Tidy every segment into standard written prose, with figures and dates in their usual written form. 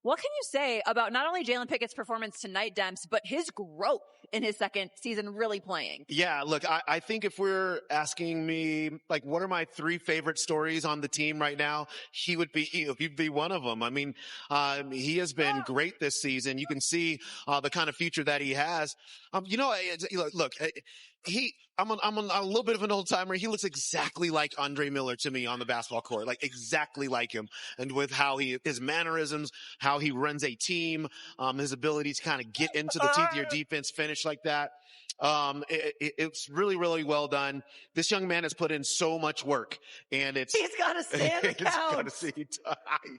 What can you say about not only Jalen Pickett's performance tonight, Demps, but his growth in his second season really playing? Yeah, look, I think if we're asking me, like, what are my 3 favorite stories on the team right now, he'd be one of them. I mean, he has been great this season. You can see the kind of future that he has. Look, I'm a little bit of an old timer. He looks exactly like Andre Miller to me on the basketball court, like exactly like him. And with how his mannerisms, how he runs a team, his ability to kind of get into the teeth of your defense, finish like that. It's really, really well done. This young man has put in so much work, and he's got to stand count. He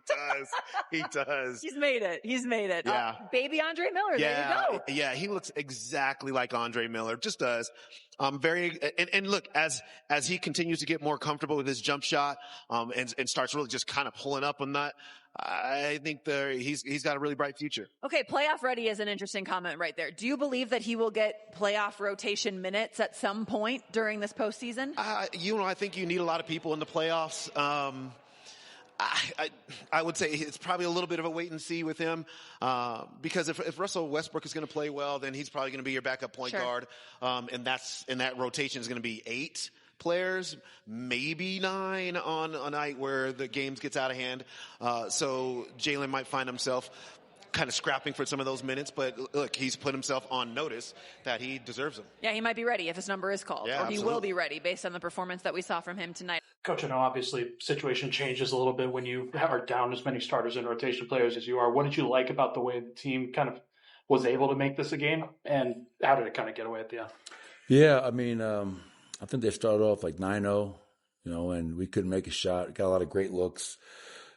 does. He does. He's made it. Yeah. Baby Andre Miller. Yeah. There you go. Yeah. He looks exactly like Andre Miller. Just does. And look, as he continues to get more comfortable with his jump shot, and starts really just kind of pulling up on that, I think he's got a really bright future. Okay, playoff ready is an interesting comment right there. Do you believe that he will get playoff rotation minutes at some point during this postseason? I think you need a lot of people in the playoffs. I would say it's probably a little bit of a wait and see with him, because if Russell Westbrook is going to play well, then he's probably going to be your backup point guard, and that rotation is going to be 8 players, maybe 9 on a night where the games gets out of hand. So Jalen might find himself kind of scrapping for some of those minutes, but look, he's put himself on notice that he deserves them. Yeah, he might be ready if his number is called, or he will be ready based on the performance that we saw from him tonight. Coach, I know obviously situation changes a little bit when you are down as many starters and rotation players as you are. What did you like about the way the team kind of was able to make this a game, and how did it kind of get away at the end? Yeah, I mean, I think they started off like 9-0, and we couldn't make a shot. Got a lot of great looks.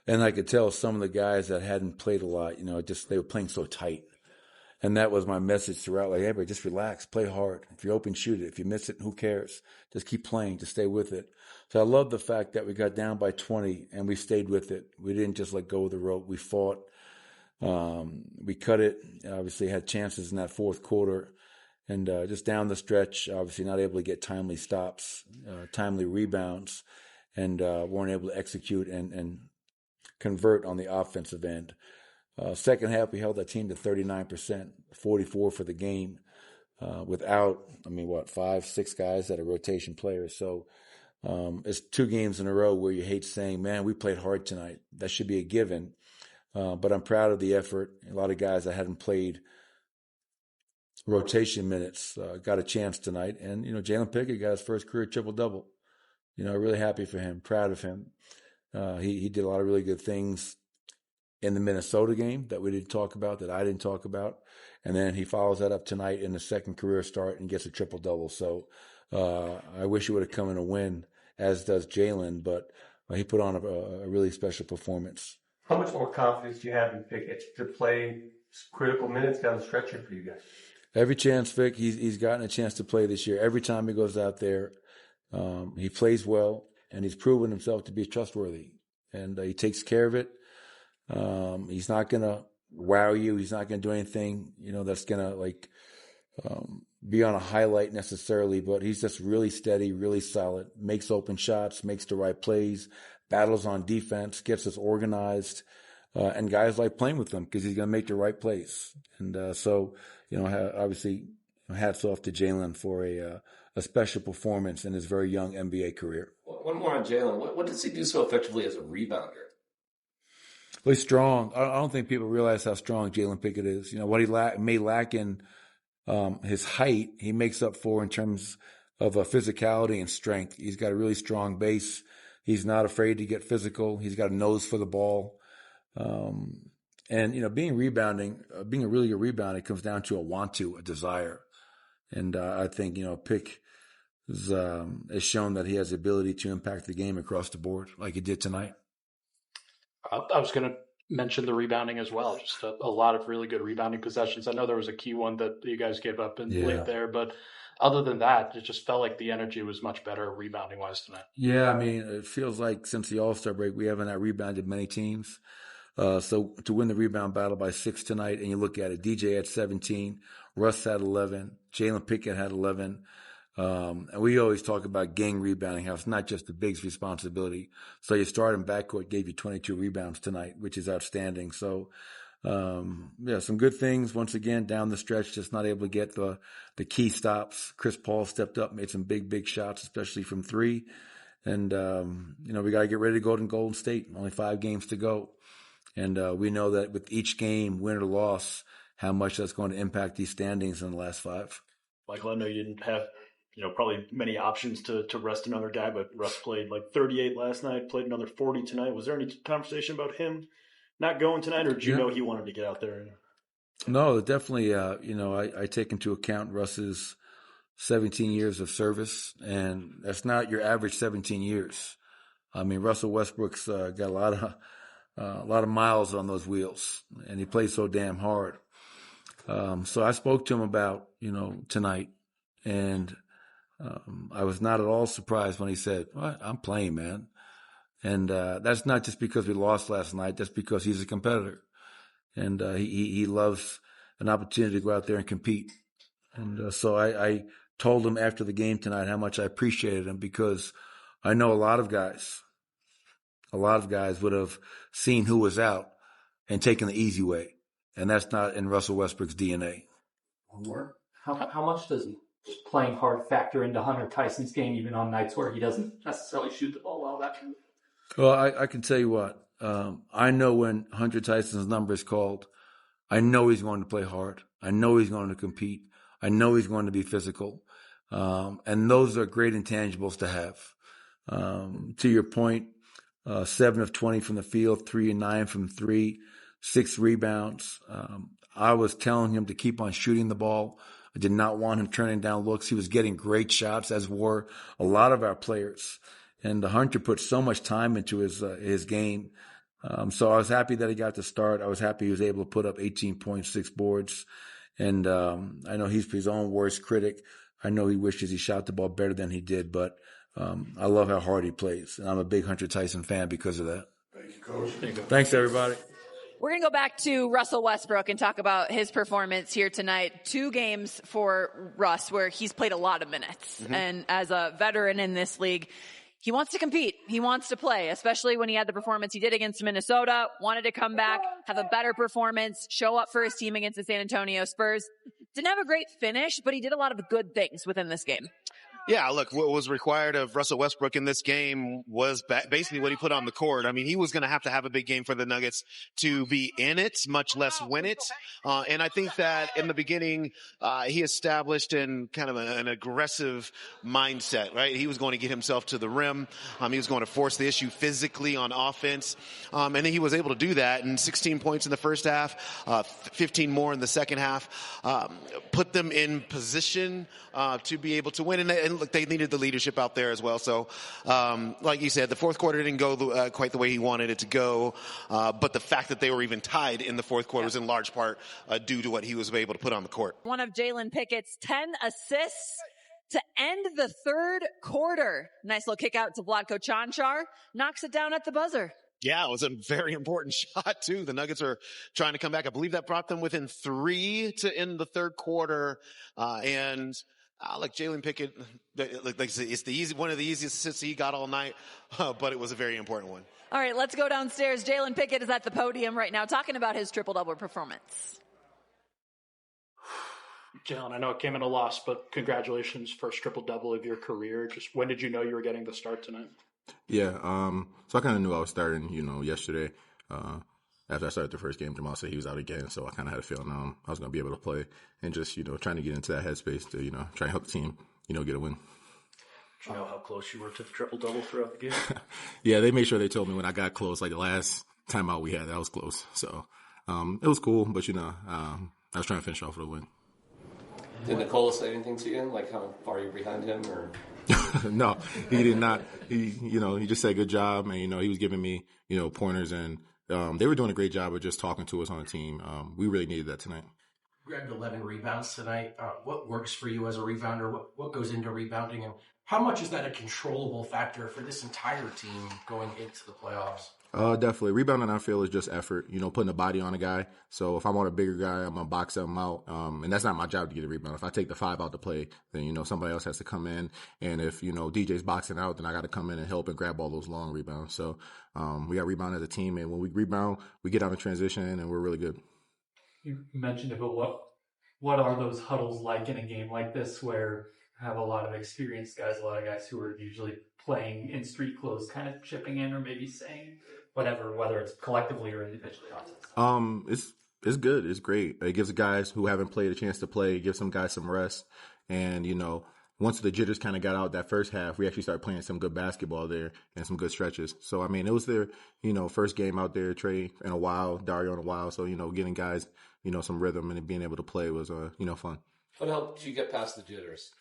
And I could tell some of the guys that hadn't played a lot, they were playing so tight. And that was my message throughout. Like, everybody, just relax, play hard. If you're open, shoot it. If you miss it, who cares? Just keep playing, just stay with it. So I love the fact that we got down by 20 and we stayed with it. We didn't just let go of the rope. We fought. We cut it. Obviously had chances in that fourth quarter. And just down the stretch, obviously not able to get timely stops, timely rebounds, and weren't able to execute and convert on the offensive end. Second half, we held that team to 39%, 44 for the game, without, 5, 6 guys that are rotation players. So it's 2 games in a row where you hate saying, man, we played hard tonight. That should be a given. But I'm proud of the effort. A lot of guys that hadn't played rotation minutes got a chance tonight. And, Jalen Pickett got his first career triple-double. Really happy for him, proud of him. He did a lot of really good things in the Minnesota game that we didn't talk about, that I didn't talk about. And then he follows that up tonight in the second career start and gets a triple-double. So I wish he would have come in a win, as does Jalen, but he put on a really special performance. How much more confidence do you have in Pickett to play critical minutes down the stretch for you guys? Every chance, Vic. He's gotten a chance to play this year. Every time he goes out there, he plays well. And he's proven himself to be trustworthy, and he takes care of it. He's not going to wow you. He's not going to do anything, that's going to be on a highlight necessarily, but he's just really steady, really solid, makes open shots, makes the right plays, battles on defense, gets us organized, and guys like playing with him because he's going to make the right plays. And so, obviously, hats off to Jalen for a special performance in his very young NBA career. One more on Jalen. What does he do so effectively as a rebounder? Well, he's strong. I don't think people realize how strong Jalen Pickett is. What he may lack in his height, he makes up for in terms of physicality and strength. He's got a really strong base. He's not afraid to get physical. He's got a nose for the ball. And being a really good rebounder, it comes down to a desire. And I think, Pick has shown that he has the ability to impact the game across the board like he did tonight. I was going to mention the rebounding as well. Just a lot of really good rebounding possessions. I know there was a key one that you guys gave up late there, but other than that, it just felt like the energy was much better rebounding-wise tonight. Yeah, it feels like since the All-Star break, we haven't rebounded many teams. So to win the rebound battle by 6 tonight, and you look at it, DJ had 17, Russ had 11, Jalen Pickett had 11. And we always talk about gang rebounding, how it's not just the big's responsibility. So your starting backcourt gave you 22 rebounds tonight, which is outstanding. So some good things. Once again, down the stretch, just not able to get the key stops. Chris Paul stepped up, made some big shots, especially from three. And, we got to get ready to go to Golden State. Only 5 games to go. And we know that with each game, win or loss, how much that's going to impact these standings in the last 5. Michael, I know you didn't have, probably many options to rest another guy, but Russ played like 38 last night, played another 40 tonight. Was there any conversation about him not going tonight, or did you know he wanted to get out there? No, definitely. I take into account Russ's 17 years of service, and that's not your average 17 years. I mean, Russell Westbrook's got a lot of miles on those wheels, and he plays so damn hard. So I spoke to him about, tonight, and I was not at all surprised when he said, well, I'm playing, man. And that's not just because we lost last night. That's because he's a competitor. And he loves an opportunity to go out there and compete. And so I told him after the game tonight how much I appreciated him, because I know a lot of guys would have seen who was out and taken the easy way. And that's not in Russell Westbrook's DNA. How much does playing hard factor into Hunter Tyson's game, even on nights where he doesn't necessarily shoot the ball well? Well, I can tell you what. I know when Hunter Tyson's number is called, I know he's going to play hard. I know he's going to compete. I know he's going to be physical. And those are great intangibles to have. To your point, 7 of 20 from the field, 3 and 9 from 3, 6 rebounds. I was telling him to keep on shooting the ball. I did not want him turning down looks. He was getting great shots, as were a lot of our players. And Hunter put so much time into his game. So I was happy that he got to start. I was happy he was able to put up 18.6 boards. And I know he's his own worst critic. I know he wishes he shot the ball better than he did, but I love how hard he plays. And I'm a big Hunter Tyson fan because of that. Thank you, Coach. Thanks, everybody. We're going to go back to Russell Westbrook and talk about his performance here tonight. 2 games for Russ where he's played a lot of minutes. Mm-hmm. And as a veteran in this league, he wants to compete. He wants to play, especially when he had the performance he did against Minnesota, wanted to come back, have a better performance, show up for his team against the San Antonio Spurs. Didn't have a great finish, but he did a lot of good things within this game. Yeah, look, what was required of Russell Westbrook in this game was basically what he put on the court. I mean, he was going to have a big game for the Nuggets to be in it, much less win it. And I think that in the beginning, he established in kind of an aggressive mindset, right? He was going to get himself to the rim. He was going to force the issue physically on offense. And then he was able to do that. And 16 points in the first half, 15 more in the second half, put them in position to be able to win. And look, they needed the leadership out there as well. So, like you said, the fourth quarter didn't go quite the way he wanted it to go. But the fact that they were even tied in the fourth quarter was in large part due to what he was able to put on the court. One of Jalen Pickett's 10 assists to end the third quarter. Nice little kick out to Vlatko Čančar. Knocks it down at the buzzer. Yeah, it was a very important shot, too. The Nuggets are trying to come back. I believe that brought them within 3 to end the third quarter. Like Jalen Pickett, it's one of the easiest assists he got all night, but it was a very important one. All right, let's go downstairs. Jalen Pickett is at the podium right now talking about his triple-double performance. Jalen, I know it came in a loss, but congratulations, first triple-double of your career. Just when did you know you were getting the start tonight? Yeah, so I kind of knew I was starting, yesterday. After I started the first game, Jamal said he was out again, so I kind of had a feeling I was going to be able to play and just, trying to get into that headspace to, try and help the team, get a win. Do you know how close you were to the triple-double throughout the game? Yeah, they made sure they told me when I got close, like the last time out we had, that was close. So it was cool, but, I was trying to finish off with a win. Did Nikola say anything to you, like how far you're behind him, or? No, he did not. He just said good job, and, he was giving me, pointers, and they were doing a great job of just talking to us on the team. We really needed that tonight. Grabbed 11 rebounds tonight. What works for you as a rebounder? What goes into rebounding? And how much is that a controllable factor for this entire team going into the playoffs? Definitely. Rebounding, I feel, is just effort, putting a body on a guy. So if I'm on a bigger guy, I'm going to box him out. And that's not my job to get a rebound. If I take the 5 out to play, then, somebody else has to come in. And if, DJ's boxing out, then I got to come in and help and grab all those long rebounds. So we got rebound as a team. And when we rebound, we get out in transition and we're really good. You mentioned it, but what are those huddles like in a game like this where you have a lot of experienced guys, a lot of guys who are usually playing in street clothes, kind of chipping in or maybe saying whatever, whether it's collectively or individually? It's good. It's great. It gives the guys who haven't played a chance to play. It gives some guys some rest. And, once the jitters kind of got out that first half, we actually started playing some good basketball there and some good stretches. So, I mean, it was their, first game out there, Trey in a while, Dario in a while. So, getting guys, some rhythm and being able to play was, fun. What helped you get past the jitters?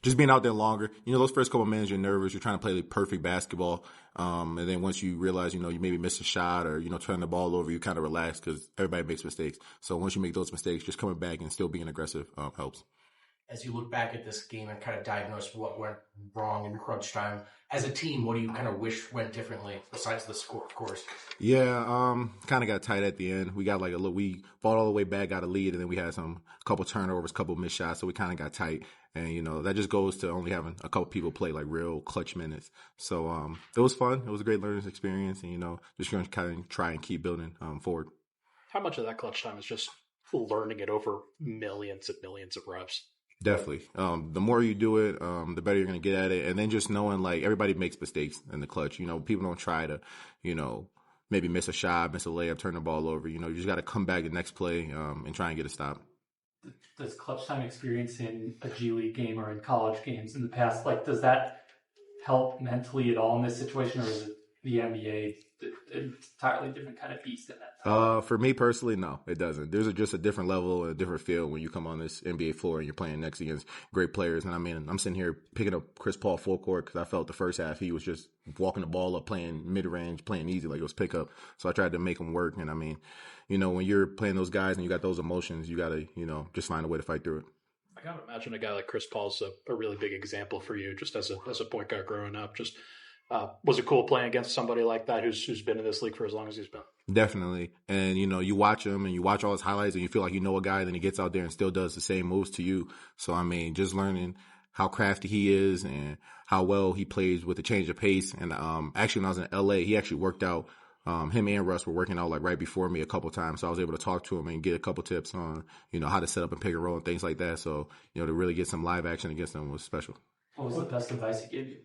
Just being out there longer. Those first couple of minutes, you're nervous. You're trying to play the perfect basketball. And then once you realize, you maybe miss a shot or, turn the ball over, you kind of relax because everybody makes mistakes. So once you make those mistakes, just coming back and still being aggressive helps. As you look back at this game and kind of diagnose what went wrong in crunch time, as a team, what do you kind of wish went differently besides the score, of course? Yeah, kind of got tight at the end. We got we fought all the way back, got a lead, and then we had couple turnovers, couple missed shots, so we kind of got tight. And, that just goes to only having a couple people play real clutch minutes. So it was fun. It was a great learning experience, and, just going to kind of try and keep building forward. How much of that clutch time is just learning it over millions and millions of reps? Definitely. The more you do it, the better you're going to get at it. And then just knowing everybody makes mistakes in the clutch. People don't try to, maybe miss a shot, miss a layup, turn the ball over. You just got to come back the next play and try and get a stop. Does clutch time experience in a G League game or in college games in the past, does that help mentally at all in this situation, or is it the NBA an entirely different kind of beast in that? For me personally, no, it doesn't. There's just a different level, a different feel when you come on this NBA floor and you're playing next against great players. And I mean, I'm sitting here picking up Chris Paul full court because I felt the first half he was just walking the ball up, playing mid-range, playing easy like it was pickup. So I tried to make him work. And I mean, when you're playing those guys and you got those emotions, you got to, just find a way to fight through it. I gotta imagine a guy like Chris Paul's a really big example for you, just as a point guard growing up. Just was it cool playing against somebody like that who's been in this league for as long as he's been? Definitely. And, you watch him and you watch all his highlights and you feel like you know a guy, then he gets out there and still does the same moves to you. So, I mean, just learning how crafty he is and how well he plays with the change of pace. And actually, when I was in L.A., he actually worked out. Him and Russ were working out right before me a couple times. So I was able to talk to him and get a couple tips on, how to set up and pick and roll and things like that. So, to really get some live action against him was special. What was the best advice he gave you?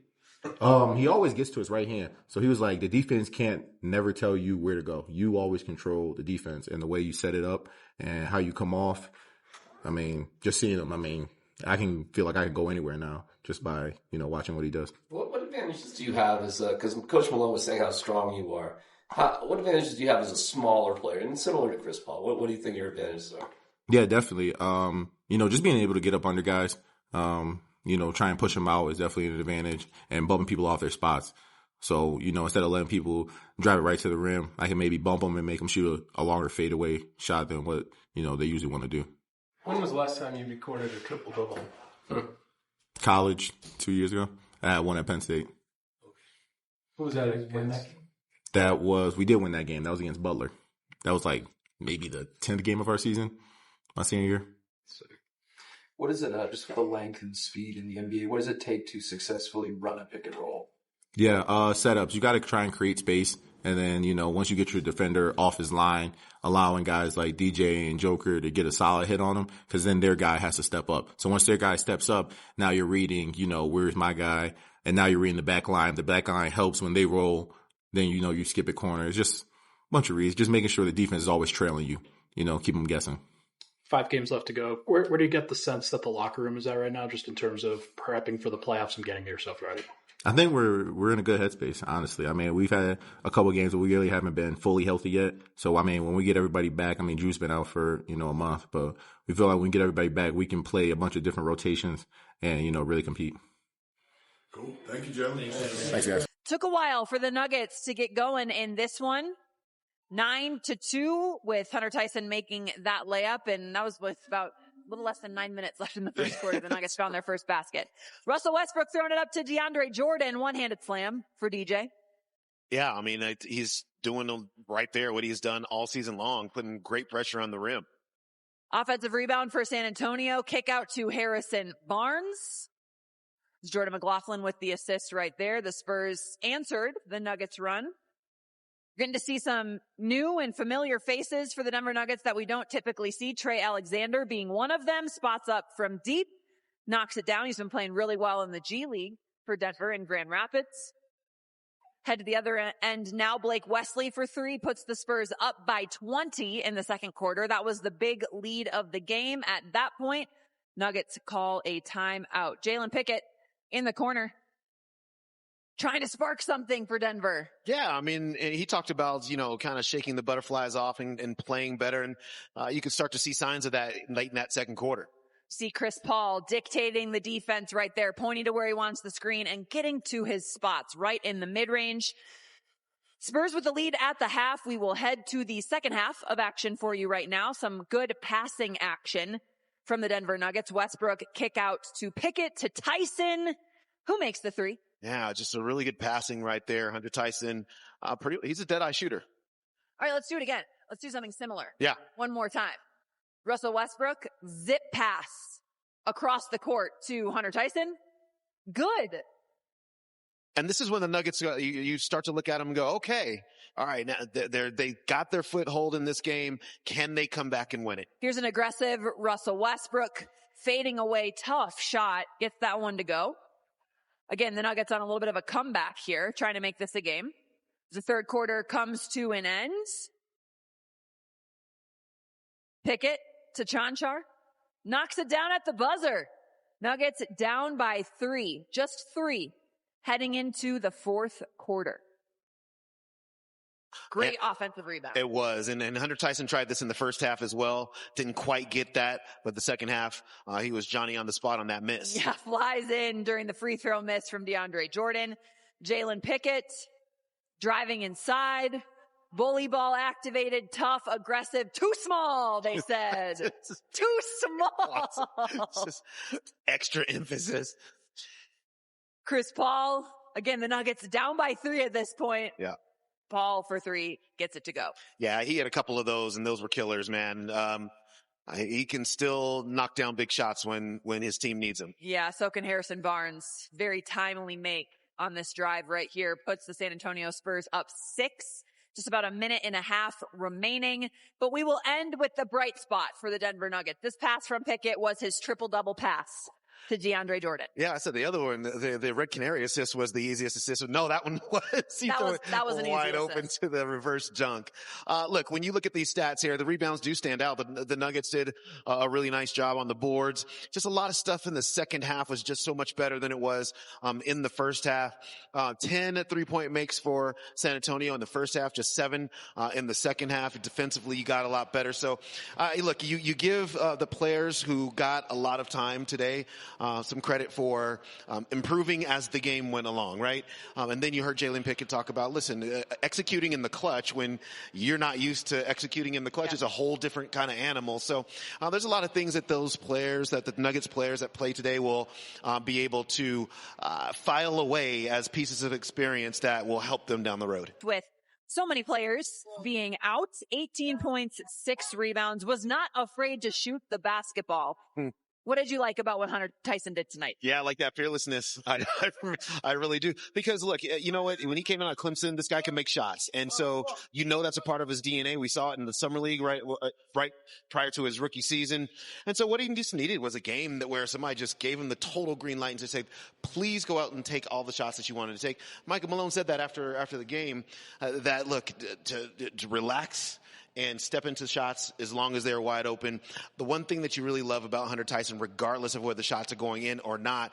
He always gets to his right hand. So he was like, the defense can't never tell you where to go. You always control the defense and the way you set it up and how you come off. I mean, just seeing him, I mean, I can feel like I can go anywhere now just by, watching what he does. What advantages do you have as because Coach Malone was saying how strong you are. What advantages do you have as a smaller player? And similar to Chris Paul, what do you think your advantages are? Yeah, definitely. Just being able to get up under guys, try and push them out is definitely an advantage, and bumping people off their spots. So, instead of letting people drive it right to the rim, I can maybe bump them and make them shoot a longer fadeaway shot than what, they usually want to do. When was the last time you recorded a triple-double? College, 2 years ago. I had one at Penn State. Who was that against? We did win that game. That was against Butler. That was maybe the 10th game of our season, my senior year. What is it, just for the length and speed in the NBA, what does it take to successfully run a pick and roll? Yeah, setups. You got to try and create space. And then, once you get your defender off his line, allowing guys like DJ and Joker to get a solid hit on him, because then their guy has to step up. So once their guy steps up, now you're reading, where's my guy? And now you're reading the back line. The back line helps when they roll. Then, you skip a corner. It's just a bunch of reads. Just making sure the defense is always trailing you, keep them guessing. 5 games left to go. Where do you get the sense that the locker room is at right now, just in terms of prepping for the playoffs and getting yourself ready? I think we're in a good headspace, honestly. I mean, we've had a couple of games where we really haven't been fully healthy yet. So, I mean, when we get everybody back, I mean, Drew's been out for, a month, but we feel like when we get everybody back, we can play a bunch of different rotations and, really compete. Cool. Thank you, gentlemen. Thanks, guys. Took a while for the Nuggets to get going in this one. 9-2 with Hunter Tyson making that layup, and that was with about a little less than 9 minutes left in the first quarter. The Nuggets found their first basket. Russell Westbrook throwing it up to DeAndre Jordan, one-handed slam for DJ. Yeah, I mean, he's doing right there what he's done all season long, putting great pressure on the rim. Offensive rebound for San Antonio, kick out to Harrison Barnes. Jordan McLaughlin with the assist right there. The Spurs answered the Nuggets run. We're getting to see some new and familiar faces for the Denver Nuggets that we don't typically see. Trey Alexander being one of them. Spots up from deep. Knocks it down. He's been playing really well in the G League for Denver in Grand Rapids. Head to the other end now. Blake Wesley for three puts the Spurs up by 20 in the second quarter. That was the big lead of the game. At that point, Nuggets call a timeout. Jalen Pickett in the corner, trying to spark something for Denver. Yeah, I mean, he talked about, kind of shaking the butterflies off and playing better. And you could start to see signs of that late in that second quarter. See Chris Paul dictating the defense right there, pointing to where he wants the screen and getting to his spots right in the mid-range. Spurs with the lead at the half. We will head to the second half of action for you right now. Some good passing action from the Denver Nuggets. Westbrook kick out to Pickett to Tyson, who makes the three. Yeah, just a really good passing right there. Hunter Tyson, he's a dead-eye shooter. All right, let's do it again. Let's do something similar. Yeah. One more time. Russell Westbrook, zip pass across the court to Hunter Tyson. Good. And this is when the Nuggets, you start to look at them and go, okay, all right, now they got their foothold in this game. Can they come back and win it? Here's an aggressive Russell Westbrook fading away. Tough shot. Gets that one to go. Again, the Nuggets on a little bit of a comeback here, trying to make this a game. The third quarter comes to an end. Pickett to Chanchar. Knocks it down at the buzzer. Nuggets down by 3. Just 3. Heading into the fourth quarter. Great offensive rebound. It was. And Hunter Tyson tried this in the first half as well. Didn't quite get that. But the second half, he was Johnny on the spot on that miss. Yeah, flies in during the free throw miss from DeAndre Jordan. Jalen Pickett driving inside. Bully ball activated, tough, aggressive, too small, they said. Too small. Just extra emphasis. Chris Paul, again, the Nuggets down by 3 at this point. Yeah. Paul for 3 gets it to go. Yeah, he had a couple of those, and those were killers, man. He can still knock down big shots when his team needs him. Yeah, so can Harrison Barnes. Very timely make on this drive right here. Puts the San Antonio Spurs up 6. Just about a minute and a half remaining. But we will end with the bright spot for the Denver Nuggets. This pass from Pickett was his triple-double pass to DeAndre Jordan. Yeah, I said the other one, the Red Canary assist was the easiest assist. No, that one was. That was an easy wide assist. open to the reverse junk. Look, when you look at these stats here, the rebounds do stand out, but the Nuggets did a really nice job on the boards. Just a lot of stuff in the second half was just so much better than it was in the first half. 10 3-point makes for San Antonio in the first half, just 7 in the second half. Defensively, you got a lot better. So, look, you give the players who got a lot of time today some credit for improving as the game went along, right? And then you heard Jalen Pickett talk about, listen, executing in the clutch when you're not used to executing in the clutch is a whole different kind of animal. So there's a lot of things that those players, that the Nuggets players that play today will be able to file away as pieces of experience that will help them down the road. With so many players being out, 18 points, 6 rebounds, was not afraid to shoot the basketball. What did you like about what Hunter Tyson did tonight? Yeah, I like that fearlessness. I really do. Because look, you know what? When he came out of Clemson, this guy can make shots. And so, that's a part of his DNA. We saw it in the summer league right prior to his rookie season. And so what he just needed was a game where somebody just gave him the total green light and just said, please go out and take all the shots that you wanted to take. Mike Malone said that after the game, that look, to relax and step into shots as long as they're wide open. The one thing that you really love about Hunter Tyson, regardless of whether the shots are going in or not,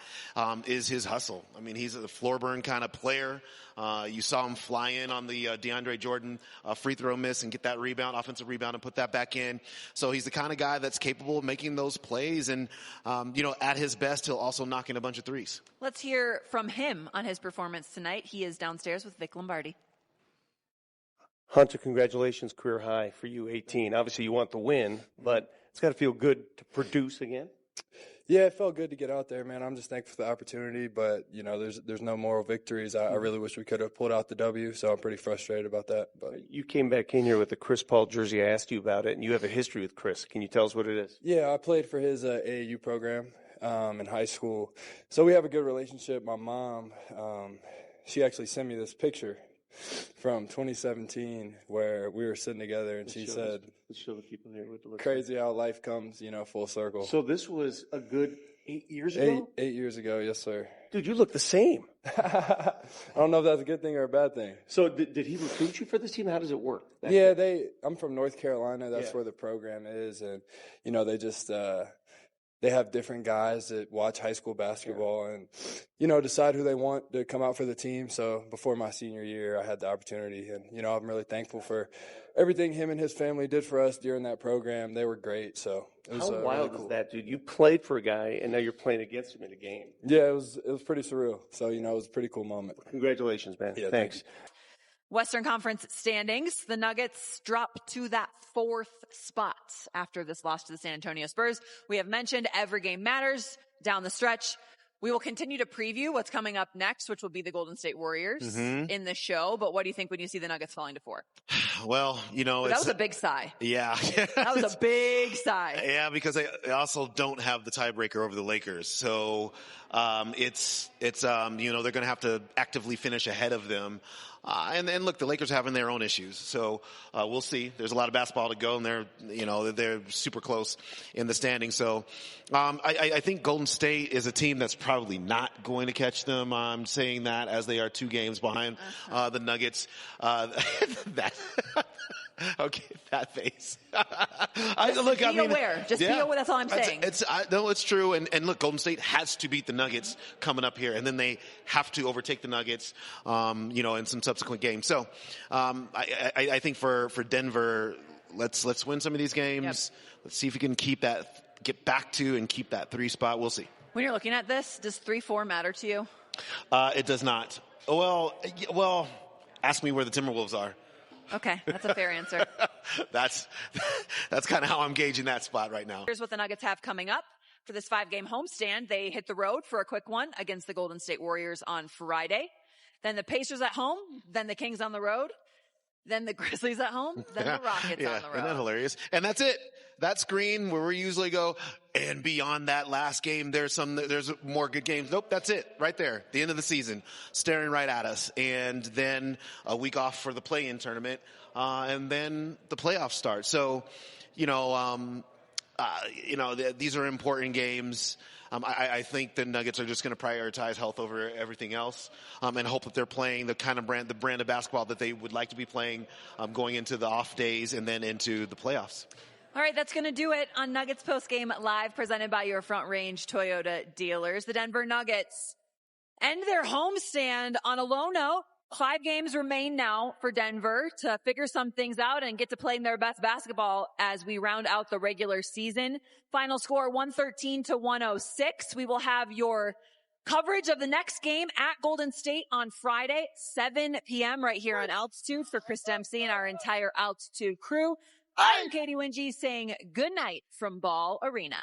is his hustle. I mean, he's a floor burn kind of player. You saw him fly in on the DeAndre Jordan free throw miss and get that rebound, offensive rebound, and put that back in. So he's the kind of guy that's capable of making those plays. And, at his best, he'll also knock in a bunch of threes. Let's hear from him on his performance tonight. He is downstairs with Vic Lombardi. Hunter, congratulations, career high for you, 18. Obviously, you want the win, but it's got to feel good to produce again. Yeah, it felt good to get out there, man. I'm just thankful for the opportunity, but, there's no moral victories. I really wish we could have pulled out the W, so I'm pretty frustrated about that. But you came back in here with the Chris Paul jersey. I asked you about it, and you have a history with Chris. Can you tell us what it is? Yeah, I played for his AAU program in high school, so we have a good relationship. My mom, she actually sent me this picture from 2017 where we were sitting together and she said, let's show the people here what it looks crazy how life comes, full circle. So this was a good 8 years ago? 8 years ago, yes, sir. Dude, you look the same. I don't know if that's a good thing or a bad thing. So did he recruit you for this team? How does it work? Yeah, I'm from North Carolina. That's where the program is. And, they just they have different guys that watch high school basketball and, decide who they want to come out for the team. So before my senior year, I had the opportunity. And, I'm really thankful for everything him and his family did for us during that program. They were great. So it was how wild really cool. is that, dude? You played for a guy, and now you're playing against him in a game. Yeah, it was pretty surreal. So, it was a pretty cool moment. Congratulations, man. Yeah, thanks. Western Conference standings, the Nuggets drop to that 4th spot after this loss to the San Antonio Spurs. We have mentioned every game matters down the stretch. We will continue to preview what's coming up next, which will be the Golden State Warriors in the show. But what do you think when you see the Nuggets falling to 4? Well, that was a big sigh. Yeah. That was a big sigh. Yeah, because they also don't have the tiebreaker over the Lakers. So, it's they're going to have to actively finish ahead of them. And look, the Lakers are having their own issues. So, we'll see. There's a lot of basketball to go, and they're super close in the standing. So, I think Golden State is a team that's probably not going to catch them. I'm saying that as they are 2 games behind, the Nuggets. Okay, that face. Be aware. Just be aware. That's all I'm saying. It's true. And look, Golden State has to beat the Nuggets coming up here, and then they have to overtake the Nuggets, in some subsequent games. So, I think for Denver, let's win some of these games. Yep. Let's see if we can get back to and keep that 3 spot. We'll see. When you're looking at this, does 3-4 matter to you? It does not. Well, ask me where the Timberwolves are. Okay, that's a fair answer. That's kind of how I'm gauging that spot right now. Here's what the Nuggets have coming up for this 5-game homestand. They hit the road for a quick one against the Golden State Warriors on Friday. Then the Pacers at home. Then the Kings on the road. Then the Grizzlies at home. Then the Rockets on the road. Isn't that hilarious? And that's it. That screen where we usually go, and beyond that last game, there's more good games. Nope, that's it. Right there. The end of the season. Staring right at us. And then a week off for the play-in tournament. And then the playoffs start. So, these are important games. I think the Nuggets are just going to prioritize health over everything else, and hope that they're playing the brand of basketball that they would like to be playing, going into the off days and then into the playoffs. All right, that's going to do it on Nuggets Postgame Live, presented by your Front Range Toyota dealers. The Denver Nuggets end their homestand on a low note. 5 games remain now for Denver to figure some things out and get to play their best basketball as we round out the regular season. Final score 113-106. We will have your coverage of the next game at Golden State on Friday, 7 p.m. right here on Altitude for Chris Dempsey and our entire Altitude crew. I'm Katie Wingy saying good night from Ball Arena.